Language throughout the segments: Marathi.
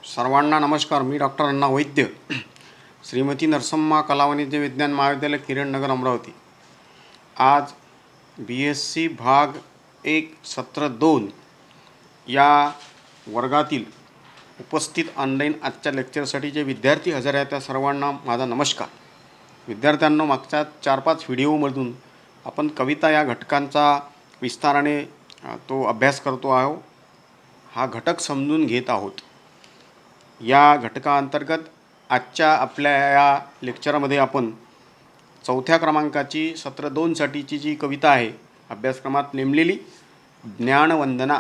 सर्वांना नमस्कार. मी डॉक्टर अण्णा वैद्य, श्रीमती नरसम्मा कला वाणिज्य विज्ञान महाविद्यालय, किरण नगर, अमरावती. आज BSc भाग 1 सत्र 2 या वर्गातील उपस्थित ऑनलाईन आजच्या लेक्चरसाठी जे विद्यार्थी हजर आहेत त्या सर्वांना माझा नमस्कार. विद्यार्थ्यांना मागच्या 4-5 व्हिडिओमधून आपण कविता या घटकांचा विस्ताराने तो अभ्यास करतो आहोत. हा घटक समजून घेत आहोत. या घटकाअंतर्गत आजच्या आपल्या या लेक्चरमध्ये आपण 4थ्या क्रमांकाची सत्र 2 साठीची जी कविता आहे अभ्यासक्रमात नेमलेली ज्ञानवंदना,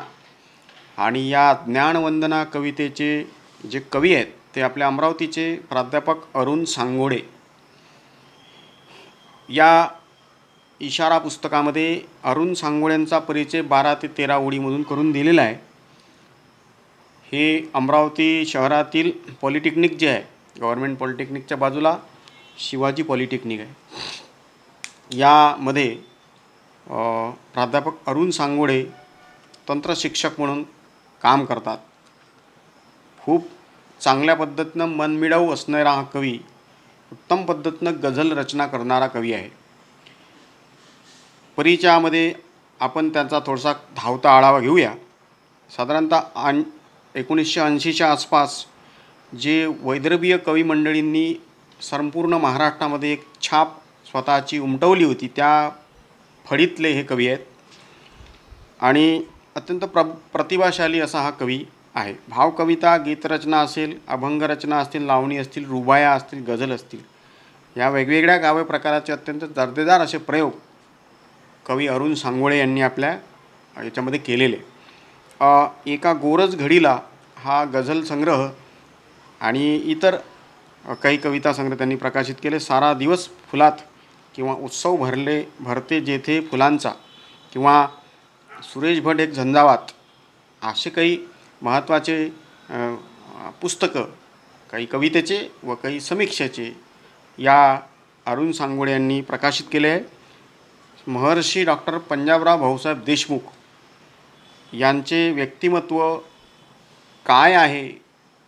आणि या ज्ञानवंदना कवितेचे जे कवी आहेत ते आपल्या अमरावतीचे प्राध्यापक अरुण सांगोडे. या इशारा पुस्तकामध्ये अरुण सांगोळ्यांचा परिचय 12 ते 13 ओळीमधून करून दिलेला आहे. हे अमरावती शहरातील पॉलिटेक्निक जे आहे, गव्हर्मेंट पॉलिटेक्निकच्या बाजूला शिवाजी पॉलिटेक्निक आहे. यामध्ये प्राध्यापक अरुण सांगोडे तंत्रशिक्षक म्हणून काम करतात. खूप चांगल्या पद्धतीनं मनमिळावू असणारा हा कवी, उत्तम पद्धतीनं गझल रचना करणारा कवी आहे. परिचयामध्ये आपण त्यांचा थोडासा धावता आढावा घेऊया. साधारणतः 1980च्या आसपास जे वैदर्भीय कवी मंडळींनी संपूर्ण महाराष्ट्रामध्ये एक छाप स्वतःची उमटवली होती, त्या फळीतले हे कवी आहेत आणि अत्यंत प्रतिभाशाली असा हा कवी आहे. भावकविता, गीतरचना असेल, अभंगरचना असतील, लावणी असतील, रुबाया असतील, गझल असतील, या वेगवेगळ्या काव्य प्रकाराचे अत्यंत दर्जेदार असे प्रयोग कवी अरुण सांगोळे यांनी आपल्या याच्यामध्ये केलेले. एका गोरज घडीला हा गझल संग्रह आणि इतर काही कविता संग्रह त्यांनी प्रकाशित केले. सारा दिवस फुलात किंवा उत्सव भरते जेथे फुलांचा, किंवा सुरेश भट एक झंझावात, असे काही महत्त्वाचे पुस्तकं, काही कवितेचे व काही समीक्षेचे या अरुण सांगोळे यांनी प्रकाशित केले आहे. महर्षी डॉक्टर पंजाबराव भाऊसाहेब देशमुख यांचे व्यक्तिमत्व काय आहे,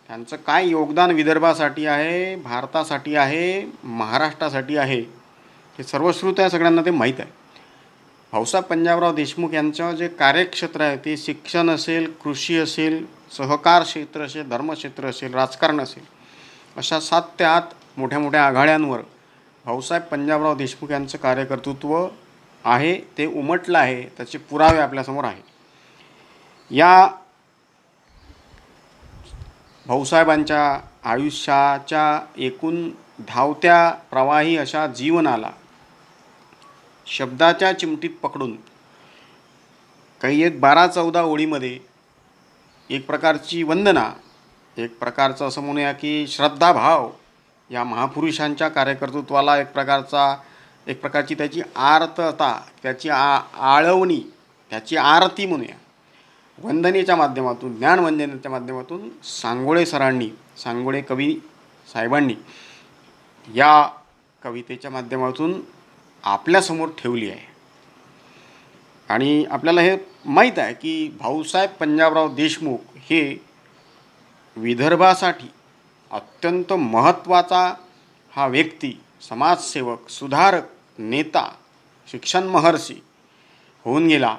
त्यांचं काय योगदान विदर्भासाठी आहे, भारतासाठी आहे, महाराष्ट्रासाठी आहे, हे सर्वश्रुत आहे, सगळ्यांना ते माहीत आहे. भाऊसाहेब पंजाबराव देशमुख यांचं जे कार्यक्षेत्र आहे ते शिक्षण असेल, कृषी असेल, सहकार क्षेत्र असेल, धर्मक्षेत्र असेल, राजकारण असेल, अशा 7 ते 8 मोठ्या मोठ्या आघाड्यांवर भाऊसाहेब पंजाबराव देशमुख यांचं कार्यकर्तृत्व आहे, ते उमटलं आहे. त्याचे पुरावे आपल्यासमोर आहे. या भाऊसाहेबांच्या आयुष्याच्या एकूण धावत्या प्रवाही अशा जीवनाला शब्दाच्या चिमटीत पकडून काही एक 12-14 ओळीमध्ये एक प्रकारची वंदना, एक प्रकारचं असं म्हणूया की श्रद्धाभाव या महापुरुषांच्या कार्यकर्तृत्वाला एक प्रकारची त्याची आर्तता, त्याची आळवणी, त्याची आरती म्हणूया, वंदनेच्या माध्यमातून, ज्ञानवंदनेच्या माध्यमातून सांगोळे कवी साहेबांनी या कवितेच्या माध्यमातून आपल्यासमोर ठेवली आहे. आणि आपल्याला हे माहीत आहे की भाऊसाहेब पंजाबराव देशमुख हे विदर्भासाठी अत्यंत महत्त्वाचा हा व्यक्ती, समाजसेवक, सुधारक, नेता, शिक्षण महर्षी होऊन गेला.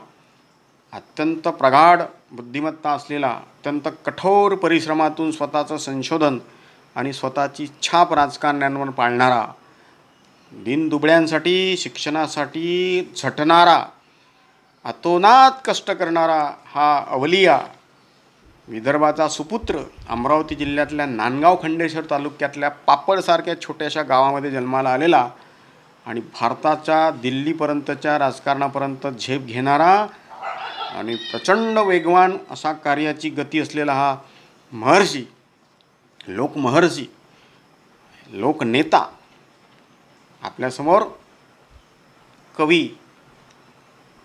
अत्यंत प्रगाढ बुद्धिमत्ता असलेला, अत्यंत कठोर परिश्रमातून स्वतःचं संशोधन आणि स्वतःची छाप राजकारण्यांवर पाडणारा, दीनदुबळ्यांसाठी, शिक्षणासाठी झटणारा, अतोनात कष्ट करणारा हा अवलिया, विदर्भाचा सुपुत्र, अमरावती जिल्ह्यातल्या नांदगाव खंडेश्वर तालुक्यातल्या पापडसारख्या छोट्याशा गावामध्ये जन्माला आलेला आणि भारताच्या दिल्लीपर्यंतच्या राजकारणापर्यंत झेप घेणारा आणि प्रचंड वेगवान असा कार्याची गती असलेला हा महर्षी, लोकमहर्षी, लोकनेता आपल्यासमोर कवी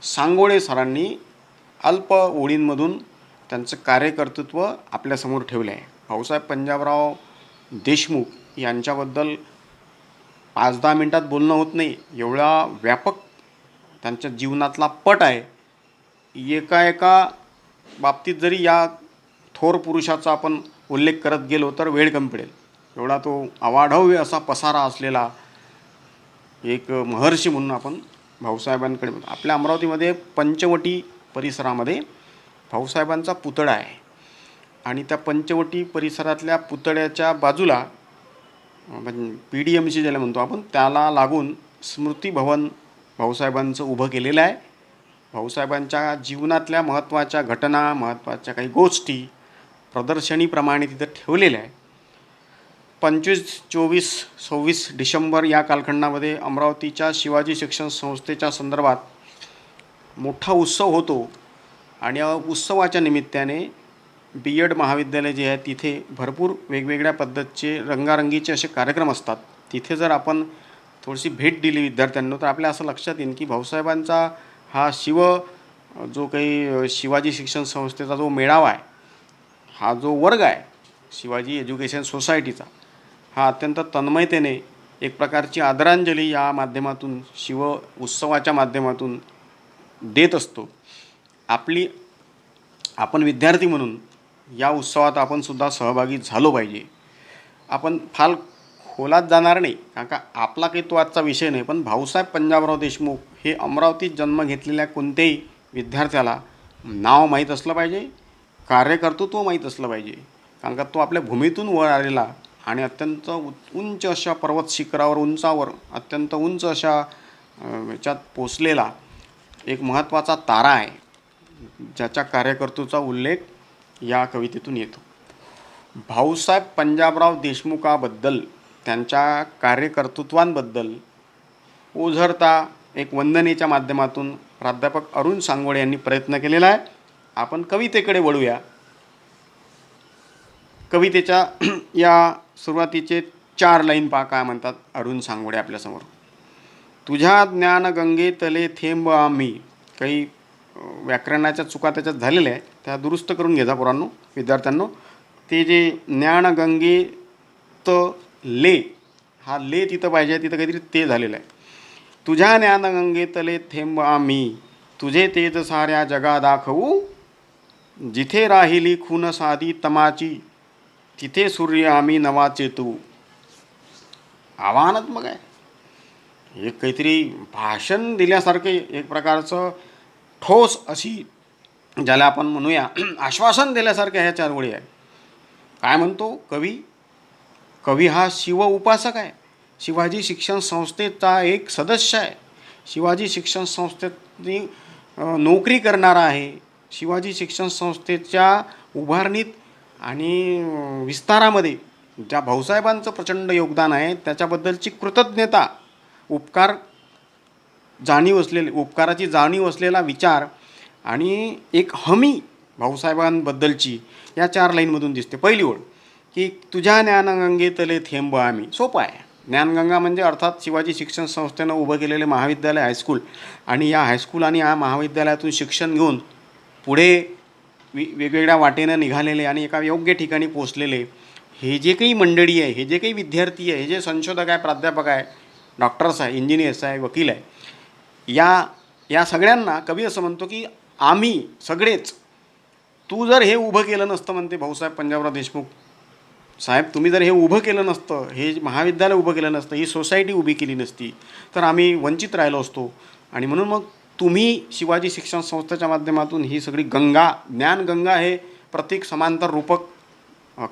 सांगोळे सरांनी अल्प ओळींमधून त्यांचं कार्यकर्तृत्व आपल्यासमोर ठेवलं आहे. भाऊसाहेब पंजाबराव देशमुख यांच्याबद्दल 5-10 मिनटात बोलणं होत नाही, एवढा व्यापक त्यांच्या जीवनातला पट आहे. एका बाबतीत जरी या थोर पुरुषाचा आपण उल्लेख करत गेलो तर वेळ कमी पडेल. एवढा तो अवाढव्य असा पसारा असलेला एक महर्षी म्हणून आपण भाऊसाहेबांकडे म्हणतो. आपल्या अमरावतीमध्ये पंचवटी परिसरामध्ये भाऊसाहेबांचा पुतळा आहे आणि त्या पंचवटी परिसरातल्या पुतळ्याच्या बाजूला PDMC ज्याला म्हणतो आपण, त्याला लागून स्मृती भवन भाऊसाहेबांचं उभं केलेलं आहे. भाऊसाहेबांच्या जीवनातल्या महत्त्वाच्या घटना, महत्त्वाच्या काही गोष्टी प्रदर्शनीप्रमाणे तिथं ठेवलेल्या आहे. 25, 24, 26 डिसेंबर या कालखंडामध्ये अमरावतीच्या शिवाजी शिक्षण संस्थेच्या संदर्भात मोठा उत्सव होतो आणि या उत्सवाच्या निमित्ताने BEd महाविद्यालय जे आहे तिथे भरपूर वेगवेगळ्या पद्धतीचे रंगारंगीचे असे कार्यक्रम असतात. तिथे जर आपण थोडीशी भेट दिली विद्यार्थ्यांना तर आपल्या असं लक्षात येईल की भाऊसाहेबांचा हा जो काही शिवाजी शिक्षण संस्थेचा जो मेळावा आहे, हा जो वर्ग आहे शिवाजी एज्युकेशन सोसायटीचा, हा अत्यंत तन्मयतेने एक प्रकारची आदरांजली या माध्यमातून शिव उत्सवाच्या माध्यमातून देत असतो. आपण विद्यार्थी म्हणून या उत्सवात आपण सुद्धा सहभागी झालो पाहिजे. आपण फार खोलात जाणार नाही कारण का आपला काही तो आजचा विषय नाही, पण भाऊसाहेब पंजाबराव देशमुख हे अमरावतीत जन्म घेतलेल्या कोणत्याही विद्यार्थ्याला नाव माहीत असलं पाहिजे, कार्यकर्तृत्व माहीत असलं पाहिजे. कारण का तो आपल्या भूमीतून वर आलेला आणि अत्यंत उंच अशा पर्वत शिखरावर उंचावर अत्यंत उंच अशा याच्यात पोचलेला एक महत्त्वाचा तारा आहे, ज्याच्या कार्यकर्तृत्वाचा उल्लेख या कवितेतून येतो. भाऊसाहेब पंजाबराव देशमुखाबद्दल, त्यांच्या कार्यकर्तृत्वांबद्दल ओझरता एक वंदनेच्या माध्यमातून प्राध्यापक अरुण सांगोळे यांनी प्रयत्न केलेला आहे. आपण कवितेकडे वळूया. कवितेच्या या सुरुवातीचे 4 लाईन पहा काय म्हणतात अरुण सांगोळे आपल्यासमोर. तुझ्या ज्ञानगंगेतले थेंब आम्ही. काही व्याकरणाच्या चुका त्याच्यात झालेल्या आहे, त्या दुरुस्त करून घ्या पोरांनो, विद्यार्थ्यांनो. ते जे ज्ञानगंगेत ले, हा ले तिथं पाहिजे, तिथं काहीतरी ते झालेलं आहे. तुझ्या ज्ञानगंगेतले थेंब आम्ही, तुझे तेज साऱ्या जगा दाखवू. जिथे राहिली खून साधी तमाची, तिथे सूर्य आम्ही नवा चेतू. आव्हानात्मक आहे. एक काहीतरी भाषण दिल्यासारखे एक प्रकारचं ठोस अशी, ज्याला आपण म्हणूया आश्वासन दिल्यासारख्या ह्या 4 ओळी आहे. काय म्हणतो कवी हा शिव उपासक आहे, शिवाजी शिक्षण संस्थेचा एक सदस्य आहे, शिवाजी शिक्षण संस्थेची नोकरी करणारा आहे, शिवाजी शिक्षण संस्थेच्या उभारणीत आणि विस्तारामध्ये ज्या भाऊसाहेबांचं प्रचंड योगदान आहे त्याच्याबद्दलची कृतज्ञता, उपकाराची जाणीव असलेला विचार आणि एक हमी भाऊसाहेबांबद्दलची या 4 लाईनमधून दिसते. पहिली ओळ की तुझ्या ज्ञानगंगेतले थेंब आम्ही. सोपं आहे. ज्ञानगंगा म्हणजे अर्थात शिवाजी शिक्षण संस्थेनं उभं केलेले महाविद्यालय, हायस्कूल, आणि या हायस्कूल आणि या महाविद्यालयातून शिक्षण घेऊन पुढे वेगवेगळ्या वाटेनं निघालेले आणि एका योग्य ठिकाणी पोचलेले हे जे काही मंडळी आहे, हे जे काही विद्यार्थी आहे, हे जे संशोधक आहे, प्राध्यापक आहे, डॉक्टर्स आहे, इंजिनियर्स आहे, वकील आहे, या सगळ्यांना कवी असं म्हणतो की आम्ही सगळेच, तू जर हे उभं केलं नसतं, म्हणते भाऊसाहेब पंजाबराव देशमुख साहेब, तुम्ही जर हे उभं केलं नसतं, हे महाविद्यालय उभं केलं नसतं, ही सोसायटी उभी केली नसती, तर आम्ही वंचित राहिलो असतो. आणि म्हणून मग तुम्ही शिवाजी शिक्षण संस्थेच्या माध्यमातून ही सगळी गंगा, ज्ञानगंगा हे प्रतीक समांतर रूपक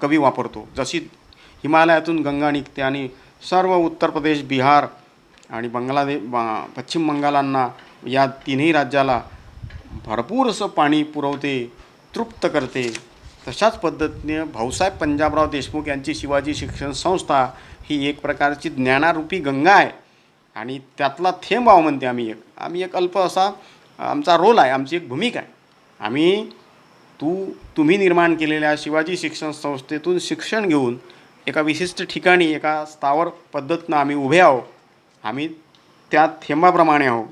कवी वापरतो. जशी हिमालयातून गंगा निघते आणि सर्व उत्तर प्रदेश, बिहार आणि पश्चिम बंगालांना, या 3ही राज्याला भरपूर असं पाणी पुरवते, तृप्त करते, तशाच पद्धतीने भाऊसाहेब पंजाबराव देशमुख यांची शिवाजी शिक्षण संस्था ही एक प्रकारची ज्ञानारूपी गंगा आहे आणि त्यातला थेंब म्हणते आम्ही एक अल्प असा आमचा रोल आहे, आमची एक भूमिका आहे. तुम्ही निर्माण केलेल्या शिवाजी शिक्षण संस्थेतून शिक्षण घेऊन एका विशिष्ट ठिकाणी एका स्थावर पद्धतीनं आम्ही उभे आहोत. आम्ही त्या थेंबाप्रमाणे आहोत.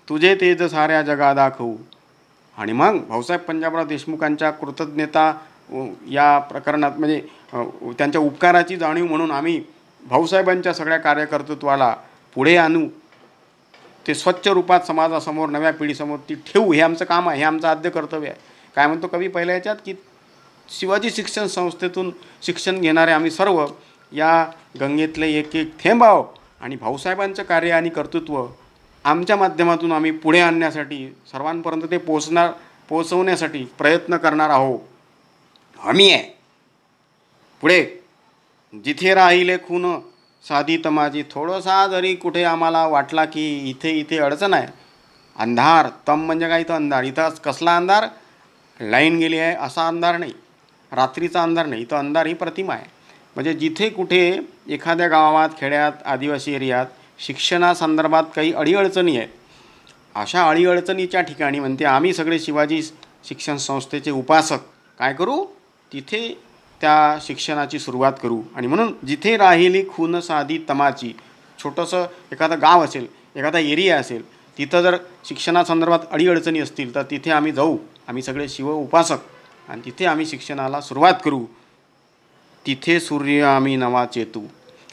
तुझे तेज साऱ्या जगा दाखवू. आणि मग भाऊसाहेब पंजाबराव देशमुखांच्या कृतज्ञता या प्रकरणात म्हणजे त्यांच्या उपकाराची जाणीव म्हणून आम्ही भाऊसाहेबांच्या सगळ्या कार्यकर्तृत्वाला पुढे आणू, ते स्वच्छ रूपात समाजासमोर, नव्या पिढीसमोर ती ठेवू. हे आमचं काम आहे, हे आमचं आद्य कर्तव्य आहे. काय म्हणतो कवी पहिल्या याच्यात की शिवाजी शिक्षण संस्थेतून शिक्षण घेणारे आम्ही सर्व या गंगेतले एक एक थेंब आहो आणि भाऊसाहेबांचं कार्य आणि कर्तृत्व आमच्या माध्यमातून आम्ही पुढे आणण्यासाठी सर्वांपर्यंत ते पोचवण्यासाठी प्रयत्न करणार आहोत. आम्ही आहे पुढे. जिथे राहिले खून साधी तमाची. थोडासा जरी कुठे आम्हाला वाटला की इथे अडचण आहे, अंधार, तम म्हणजे काय, इथं अंधार, इथं कसला अंधार, लाईन गेली आहे असा अंधार नाही, रात्रीचा अंधार नाही, इथं अंधार ही प्रतिमा आहे. म्हणजे जिथे कुठे एखाद्या गावात, खेड्यात, आदिवासी एरियात शिक्षणासंदर्भात काही अडीअडचणी आहेत, अशा अडीअडचणीच्या ठिकाणी म्हणते आम्ही सगळे शिवाजी शिक्षण संस्थेचे उपासक काय करू, तिथे त्या शिक्षणाची सुरुवात करू. आणि म्हणून जिथे राहिली खून साधी तमाची. छोटंसं एखादं गाव असेल, एखादा एरिया असेल, तिथं जर शिक्षणासंदर्भात अडीअडचणी असतील तर तिथे आम्ही जाऊ, आम्ही सगळे शिव उपासक, आणि तिथे आम्ही शिक्षणाला सुरुवात करू. तिथे सूर्य आम्ही नवा चेतू.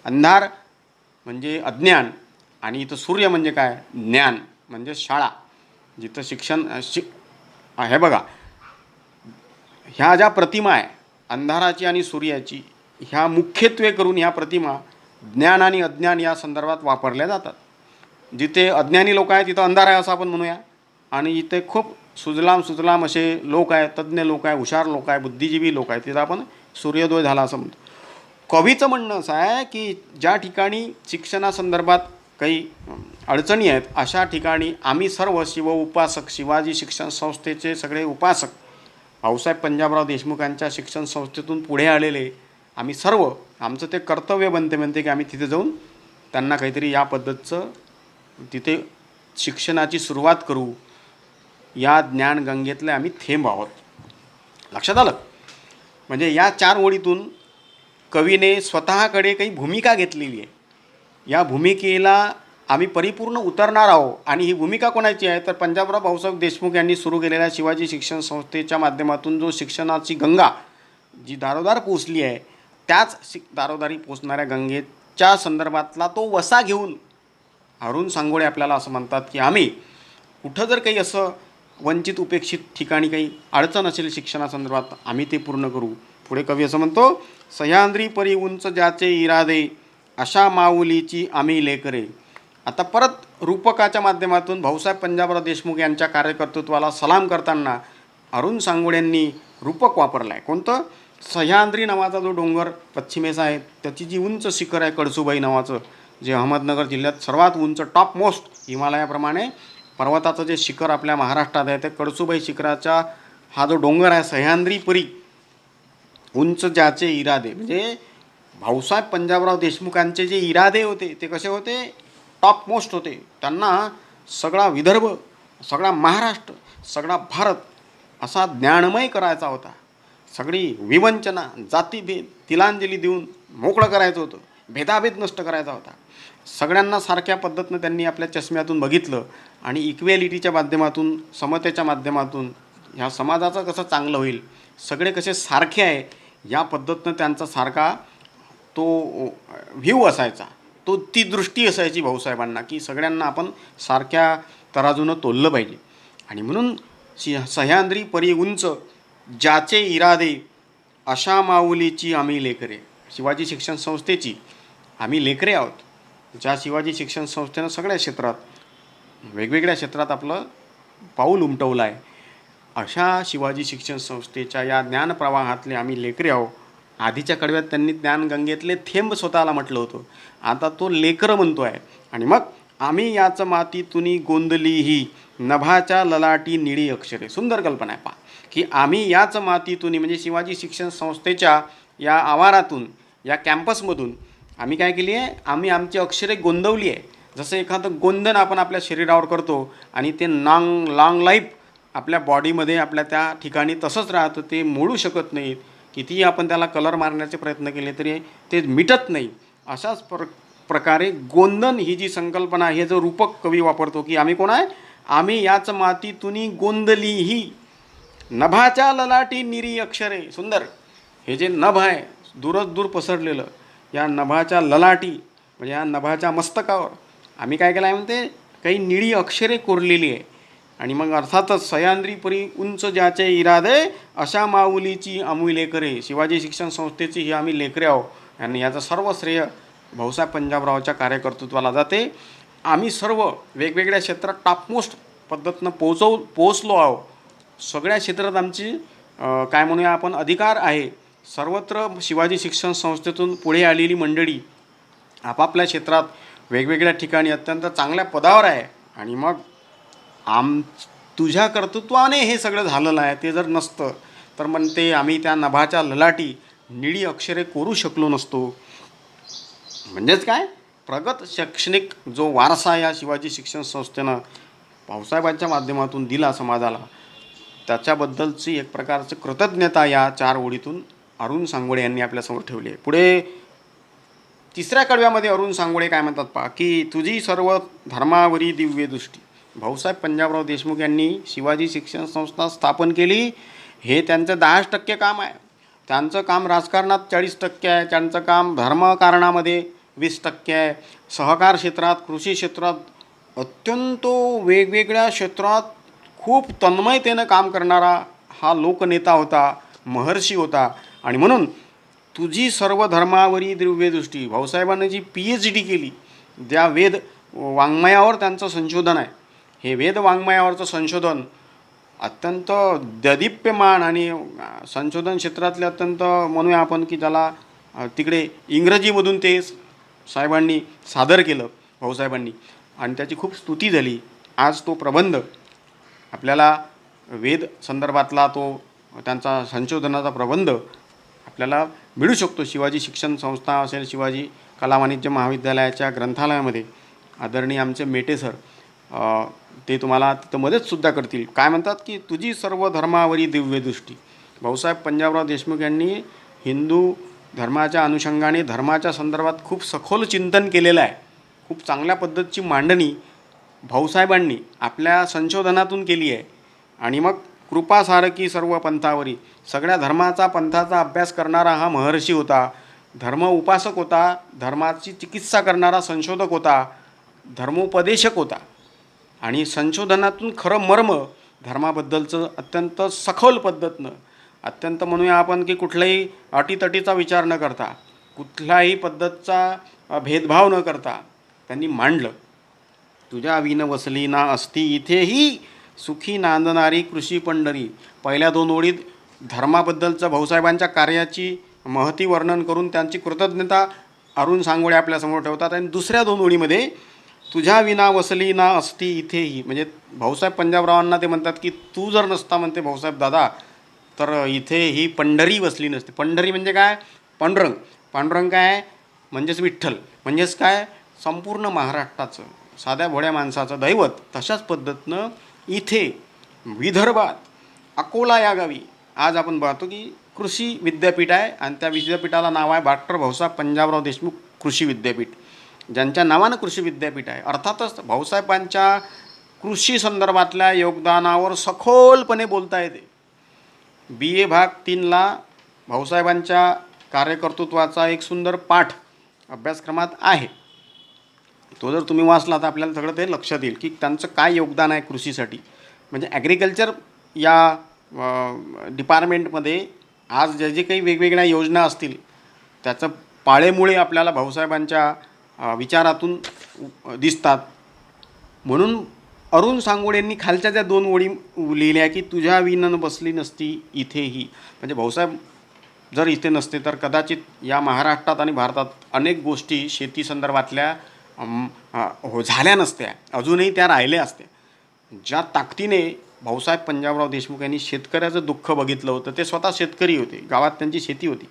अंधार म्हणजे अज्ञान आणि इथं सूर्य म्हणजे काय, ज्ञान म्हणजे शाळा. जिथं शिक्षण हे बघा, ह्या ज्या प्रतिमा आहे अंधाराची आणि सूर्याची, ह्या मुख्यत्वे करून ह्या प्रतिमा ज्ञान आणि अज्ञान या संदर्भात वापरल्या जातात. जिथे अज्ञानी लोक आहेत तिथं अंधार आहे असं आपण म्हणूया, आणि इथे खूप सुजलाम असे लोक आहेत, तज्ज्ञ लोक आहे, हुशार लोक आहे, बुद्धिजीवी लोक आहेत, तिथं आपण सूर्योदय झाला असं म्हणतो. कवीचं म्हणणं असं आहे की ज्या ठिकाणी शिक्षणासंदर्भात काही अडचणी आहेत अशा ठिकाणी आम्ही सर्व शिव उपासक, शिवाजी शिक्षण संस्थेचे सगळे उपासक, भाऊसाहेब पंजाबराव देशमुखांच्या शिक्षण संस्थेतून पुढे आलेले आम्ही सर्व, आमचं ते कर्तव्य म्हणते की आम्ही तिथे जाऊन त्यांना काहीतरी या पद्धतीचं तिथे शिक्षणाची सुरुवात करू. या ज्ञानगंगेतले आम्ही थेंब आहोत. लक्षात आलं. म्हणजे या 4 ओळीतून कवीने स्वतःकडे काही भूमिका घेतलेली आहे. या भूमिकेला आम्ही परिपूर्ण उतरणार आहोत. आणि ही भूमिका कोणाची आहे तर पंजाबराव भाऊसाहेब देशमुख यांनी सुरू केलेल्या शिवाजी शिक्षण संस्थेच्या माध्यमातून जो शिक्षणाची गंगा जी दारोदार पोचली आहे, त्याच दारोदारी पोचणाऱ्या गंगेच्या संदर्भातला तो वसा घेऊन अरुण सांगोळे आपल्याला असं म्हणतात की आम्ही कुठं जर काही असं वंचित उपेक्षित ठिकाणी काही अडचण असेल शिक्षणासंदर्भात आम्ही ते पूर्ण करू. पुढे कवी असं म्हणतो, सह्याद्री परी उंच ज्याचे इरादे, अशा माऊलीची आम्ही लेकरे. आता परत रूपकाच्या माध्यमातून भाऊसाहेब पंजाबराव देशमुख यांच्या कार्यकर्तृत्वाला सलाम करताना अरुण सांगोळ्यांनी रूपक वापरलं आहे. कोणतं? सह्याद्री नावाचा जो डोंगर पश्चिमेचा आहे, त्याची जी उंच शिखर आहे कळसूबाई नावाचं, जे अहमदनगर जिल्ह्यात सर्वात उंच टॉप मोस्ट हिमालयाप्रमाणे पर्वताचं जे शिखर आपल्या महाराष्ट्रात आहे, ते कळसूबाई शिखराचा हा जो डोंगर आहे सह्याद्री परी उंच ज्याचे इरादे. म्हणजे भाऊसाहेब पंजाबराव देशमुखांचे जे इरादे होते ते कसे होते, टॉप मोस्ट होते. त्यांना सगळा विदर्भ, सगळा महाराष्ट्र, सगळा भारत असा ज्ञानमय करायचा होता. सगळी विवंचना, जातीभेद तिलांजली देऊन मोकळं करायचं होतं. भेदाभेद नष्ट करायचा होता. सगळ्यांना सारख्या पद्धतीनं त्यांनी आपल्या चष्म्यातून बघितलं आणि इक्वॅलिटीच्या माध्यमातून, समतेच्या माध्यमातून ह्या समाजाचं कसं चांगलं होईल, सगळे कसे सारखे आहे या पद्धतीनं त्यांचा सारखा तो व्ह्यू असायचा, ती दृष्टी असायची भाऊसाहेबांना की सगळ्यांना आपण सारख्या तराजूनं तोललं पाहिजे. आणि म्हणून सह्याद्री परी उंच ज्याचे इरादे, अशा माऊलीची आम्ही लेकरे. शिवाजी शिक्षण संस्थेची आम्ही लेकरे आहोत. ज्या शिवाजी शिक्षण संस्थेनं सगळ्या क्षेत्रात, वेगवेगळ्या क्षेत्रात आपलं पाऊल उमटवलं आहे, अशा शिवाजी शिक्षण संस्थेच्या या ज्ञानप्रवाहातले आम्ही लेकरे आहोत. आधीच्या कडव्यात त्यांनी ज्ञानगंगेतले थेंब स्वतःला म्हटलं होतं, आता तो लेकरं म्हणतो आहे. आणि मग आम्ही याच मातीतुनी गोंदली ही नभाच्या ललाटी निळी अक्षरे. सुंदर कल्पना आहे पहा, की आम्ही याच मातीतुनी म्हणजे शिवाजी शिक्षण संस्थेच्या या आवारातून, या कॅम्पसमधून आम्ही काय केली आहे, आम्ही आमची अक्षरे गोंदवली आहे. जसं एखादं गोंदन आपण आपल्या शरीरावर करतो आणि ते लॉंग लाईफ आपल्या बॉडीमध्ये, आपल्या त्या ठिकाणी तसंच राहतं, ते मोडू शकत नाहीत. कितीही आपण त्याला कलर मारण्याचे प्रयत्न केले तरी ते मिटत नाही. अशाच प्रकारे गोंदन ही जी संकल्पना, हे जो रूपक कवी वापरतो की आम्ही कोण आहे, आम्ही याच मातीतुनी गोंदली ही नभाच्या ललाटी निरी अक्षरे. सुंदर. हे जे नभ आहे दूरच दूर पसरलेलं, या नभाच्या ललाटी म्हणजे या नभाच्या मस्तकावर आम्ही काय केलं आहे म्हणते, काही निळी अक्षरे कोरलेली आहे. आणि मग अर्थातच सह्याद्री परी उंच ज्याचे इरादे अशा माऊलीची आम्ही लेकरे. शिवाजी शिक्षण संस्थेची ही आम्ही लेकरे आहो आणि याचं सर्व श्रेय भाऊसाहेब पंजाबरावच्या कार्यकर्तृत्वाला जाते. आम्ही सर्व वेगवेगळ्या क्षेत्रात टॉपमोस्ट पद्धतीनं पोचलो आहो. सगळ्या क्षेत्रात आमची काय म्हणूया आपण अधिकार आहे. सर्वत्र शिवाजी शिक्षण संस्थेतून पुढे आलेली मंडळी आपापल्या क्षेत्रात वेगवेगळ्या ठिकाणी अत्यंत चांगल्या पदावर आहे. आणि मग तुझ्या कर्तृत्वाने हे सगळं झालेलं आहे. ते जर नसतं तर म्हणते आम्ही त्या नभाच्या ललाटी निळी अक्षरे कोरू शकलो नसतो. म्हणजेच काय, प्रगत शैक्षणिक जो वारसा या शिवाजी शिक्षण संस्थेनं भाऊसाहेबांच्या माध्यमातून दिला समाजाला, त्याच्याबद्दलची एक प्रकारची कृतज्ञता या 4 ओळीतून अरुण सांगोळे यांनी आपल्यासमोर ठेवली आहे. पुढे 3ऱ्या कडव्यामध्ये अरुण सांगोळे काय म्हणतात पहा, की तुझी सर्व धर्मावरी दिव्य दृष्टी. भाऊसाहेब पंजाबराव देशमुख यांनी शिवाजी शिक्षण संस्था स्थापन केली. हे त्यांचं 10% काम आहे. त्यांचं काम राजकारणात 40% आहे. त्यांचं काम धर्मकारणामध्ये 20% आहे. सहकार क्षेत्रात, कृषी क्षेत्रात अत्यंत वेगवेगळ्या क्षेत्रात खूप तन्मयतेनं काम करणारा हा लोकनेता होता, महर्षी होता. आणि म्हणून तुझी सर्व धर्मावरी दिव्यदृष्टी. भाऊसाहेबांनी जी PhD केली, ज्या वेद वाङ्मयावर त्यांचं संशोधन आहे, हे वेद वाङ्मयावरचं संशोधन अत्यंत ददीप्यमान आणि संशोधन क्षेत्रातले अत्यंत म्हणूया आपण की ज्याला तिकडे इंग्रजीमधून ते साहेबांनी सादर केलं भाऊसाहेबांनी आणि त्याची खूप स्तुती झाली. आज तो प्रबंध आपल्याला वेद संदर्भातला तो त्यांचा संशोधनाचा प्रबंध आपल्याला मिळू शकतो. शिवाजी शिक्षण संस्था असेल, शिवाजी कला वाणिज्य महाविद्यालयाच्या ग्रंथालयामध्ये आदरणीय आमचे मेटे सर ते तुम्हाला तिथं मदतसुद्धा करतील. काय म्हणतात की तुझी सर्व धर्मावरी दिव्यदृष्टी. भाऊसाहेब पंजाबराव देशमुख यांनी हिंदू धर्माच्या अनुषंगाने धर्माच्या संदर्भात खूप सखोल चिंतन केलेलं आहे. खूप चांगल्या पद्धतीची मांडणी भाऊसाहेबांनी आपल्या संशोधनातून केली आहे. आणि मग कृपासारखी सर्व पंथावरी. सगळ्या धर्माचा पंथाचा अभ्यास करणारा हा महर्षी होता. धर्म उपासक होता, धर्माची चिकित्सा करणारा संशोधक होता, धर्मोपदेशक होता. आणि संशोधनातून खरं मर्म धर्माबद्दलचं अत्यंत सखोल पद्धतीनं, अत्यंत म्हणूया आपण की कुठल्याही अटीतटीचा विचार न करता, कुठल्याही पद्धतचा भेदभाव न करता त्यांनी मांडलं. तुझ्या विन वसली ना असती इथेही सुखी नांदणारी कृषी पंढरी. पहिल्या 2 ओळीत धर्माबद्दलचं भाऊसाहेबांच्या कार्याची महती वर्णन करून त्यांची कृतज्ञता अरुण सांगोळे आपल्यासमोर ठेवतात. आणि दुसऱ्या 2 ओळीमध्ये तुझ्या विना वसली ना असती इथेही, म्हणजे भाऊसाहेब पंजाबरावांना ते म्हणतात की तू जर नसता म्हणते भाऊसाहेब दादा तर इथे ही पंढरी वसली नसते. पंढरी म्हणजे काय, पांडुरंग. पांडुरंग काय म्हणजेच विठ्ठल, म्हणजेच काय संपूर्ण महाराष्ट्राचं साध्या भोळ्या माणसाचं दैवत. तशाच पद्धतीनं इथे विदर्भात अकोला या गावी आज आपण पाहतो की कृषी विद्यापीठ आहे. आणि त्या विद्यापीठाला नाव आहे डॉक्टर भाऊसाहेब पंजाबराव देशमुख कृषी विद्यापीठ, ज्यांच्या नावानं कृषी विद्यापीठ आहे. अर्थातच भाऊसाहेबांच्या कृषी संदर्भातल्या योगदानावर सखोलपणे बोलता येते. BA भाग 3ला भाऊसाहेबांच्या कार्यकर्तृत्वाचा एक सुंदर पाठ अभ्यासक्रमात आहे. तो जर तुम्ही वाचला तर आपल्याला सगळं ते लक्षात येईल की त्यांचं काय योगदान आहे कृषीसाठी. म्हणजे ॲग्रिकल्चर या डिपार्टमेंटमध्ये आज जे काही वेगवेगळ्या योजना असतील त्याचं पाळेमुळे आपल्याला भाऊसाहेबांच्या विचारातून दिसतात. म्हणून अरुण सांगोळेंनी खालच्या ज्या 2 ओळी लिहिल्या की तुझ्या विन बसली नसती इथेही, म्हणजे भाऊसाहेब जर इथे नसते तर कदाचित या महाराष्ट्रात आणि भारतात अनेक गोष्टी शेती संदर्भातल्या झाल्या नसत्या, अजूनही त्या राहिल्या असत्या. ज्या ताकदीने भाऊसाहेब पंजाबराव देशमुख यांनी शेतकऱ्याचं दुःख बघितलं होतं, ते स्वतः शेतकरी होते, गावात त्यांची शेती होती.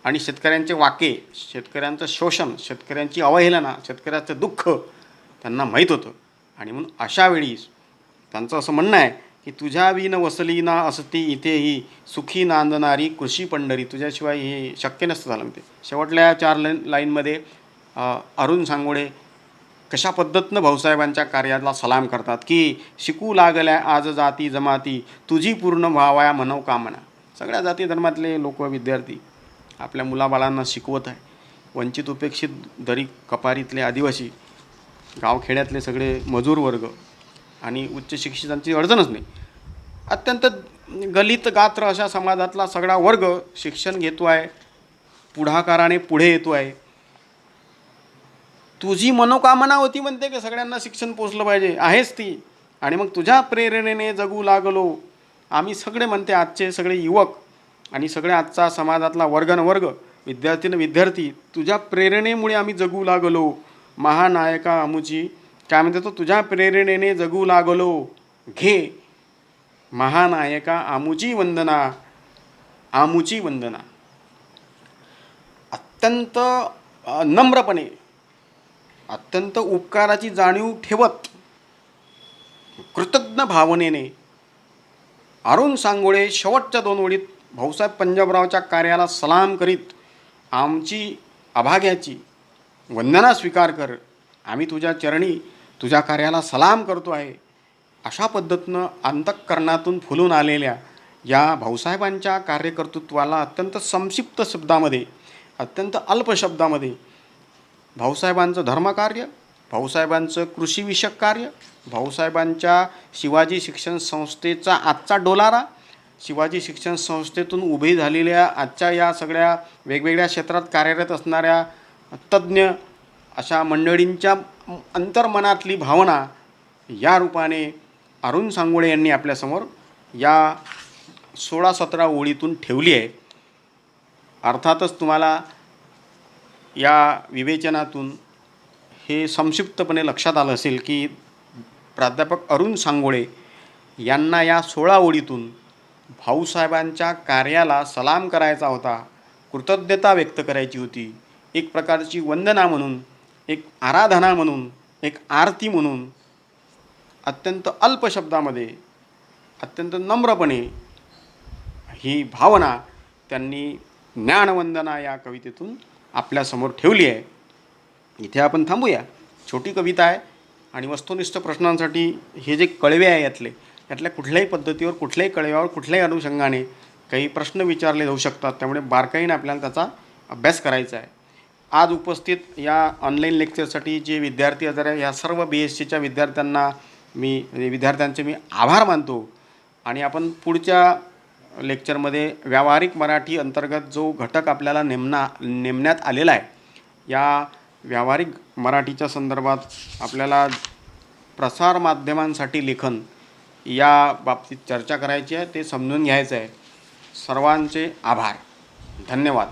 आणि शेतकऱ्यांचे वाके, शेतकऱ्यांचं शोषण, शेतकऱ्यांची अवहेलना, शेतकऱ्याचं दुःख त्यांना माहीत होतं. आणि म्हणून अशा वेळी त्यांचं असं म्हणणं आहे की तुझ्या विन वसली ना असती इथेही सुखी नांदणारी कृषी पंढरी. तुझ्याशिवाय हे शक्य नसतं झालं. ते शेवटल्या 4 लाईनमध्ये अरुण सांगोळे कशा पद्धतीनं भाऊसाहेबांच्या कार्याला सलाम करतात की शिकू लागल्या आज जाती जमाती तुझी पूर्ण व्हावया मनोकामना. सगळ्या जाती धर्मातले लोक, विद्यार्थी आपल्या मुलाबाळांना शिकवत आहे. वंचित उपेक्षित दरी कपारीतले आदिवासी, गावखेड्यातले सगळे मजूर वर्ग आणि उच्च शिक्षितांची अडचणच नाही. अत्यंत गलित गात्र अशा समाजातला सगळा वर्ग शिक्षण घेतो आहे, पुढाकाराने पुढे येतो आहे. तुझी मनोकामना होती म्हणते की सगळ्यांना शिक्षण पोचलं पाहिजे, आहेच ती. आणि मग तुझ्या प्रेरणेने जगू लागलो आम्ही सगळे म्हणते, आजचे सगळे युवक आणि सगळे आजचा समाजातला वर्ग विद्यार्थी विद्यार्थी, तुझ्या प्रेरणेमुळे आम्ही जगू लागलो. महानायका आमुची काय म्हणते तो, तुझ्या प्रेरणेने जगू लागलो, घे महानायका आमुची वंदना, आमुची वंदना. अत्यंत नम्रपणे, अत्यंत उपकाराची जाणीव ठेवत, कृतज्ञ भावनेने अरुण सांगोळे शेवटच्या 2 ओळीत भाऊसाहेब पंजाबरावच्या कार्याला सलाम करीत, आमची अभाग्याची वंदना स्वीकार कर, आम्ही तुझ्या चरणी तुझ्या कार्याला सलाम करतो आहे, अशा पद्धतीनं अंतःकरणातून फुलून आलेल्या या भाऊसाहेबांच्या कार्यकर्तृत्वाला अत्यंत संक्षिप्त शब्दामध्ये, अत्यंत अल्प शब्दामध्ये भाऊसाहेबांचं धर्मकार्य, भाऊसाहेबांचं कृषीविषयक कार्य, भाऊसाहेबांच्या शिवाजी शिक्षण संस्थेचा आजचा डोलारा, शिवाजी शिक्षण संस्थेतून उभी झालेल्या आजच्या या सगळ्या वेगवेगळ्या क्षेत्रात कार्यरत असणाऱ्या तज्ज्ञ अशा मंडळींच्या अंतर्मनातली भावना या रूपाने अरुण सांगोळे यांनी आपल्यासमोर या 16-17 ओळीतून ठेवली आहे. अर्थातच तुम्हाला या विवेचनातून हे संक्षिप्तपणे लक्षात आलं असेल की प्राध्यापक अरुण सांगोळे यांना या 16 ओळीतून भाऊसाहेबांच्या कार्याला सलाम करायचा होता, कृतज्ञता व्यक्त करायची होती, एक प्रकारची वंदना म्हणून, एक आराधना म्हणून, एक आरती म्हणून अत्यंत अल्प शब्दामध्ये, अत्यंत नम्रपणे ही भावना त्यांनी ज्ञानवंदना या कवितेतून आपल्यासमोर ठेवली आहे. इथे आपण थांबूया. छोटी कविता आहे आणि वस्तुनिष्ठ प्रश्नांसाठी हे जे कळवे आहे यातल्या कुठल्याही पद्धतीवर, कुठल्याही कळव्यावर, कुठल्याही अनुषंगाने काही प्रश्न विचारले जाऊ शकतात. त्यामुळे बारकाईने आपल्याला त्याचा अभ्यास करायचा आहे. आज उपस्थित या ऑनलाईन लेक्चरसाठी जे विद्यार्थी हजर आहे, या सर्व BSCच्या विद्यार्थ्यांचे मी आभार मानतो. आणि आपण पुढच्या लेक्चरमध्ये व्यावहारिक मराठी अंतर्गत जो घटक आपल्याला नेमण्यात आलेला आहे, या व्यावहारिक मराठीच्या संदर्भात आपल्याला प्रसारमाध्यमांसाठी लेखन या बाबतीत चर्चा करायची आहे, ते समजून घ्यायचं आहे. सर्वांचे आभार. धन्यवाद.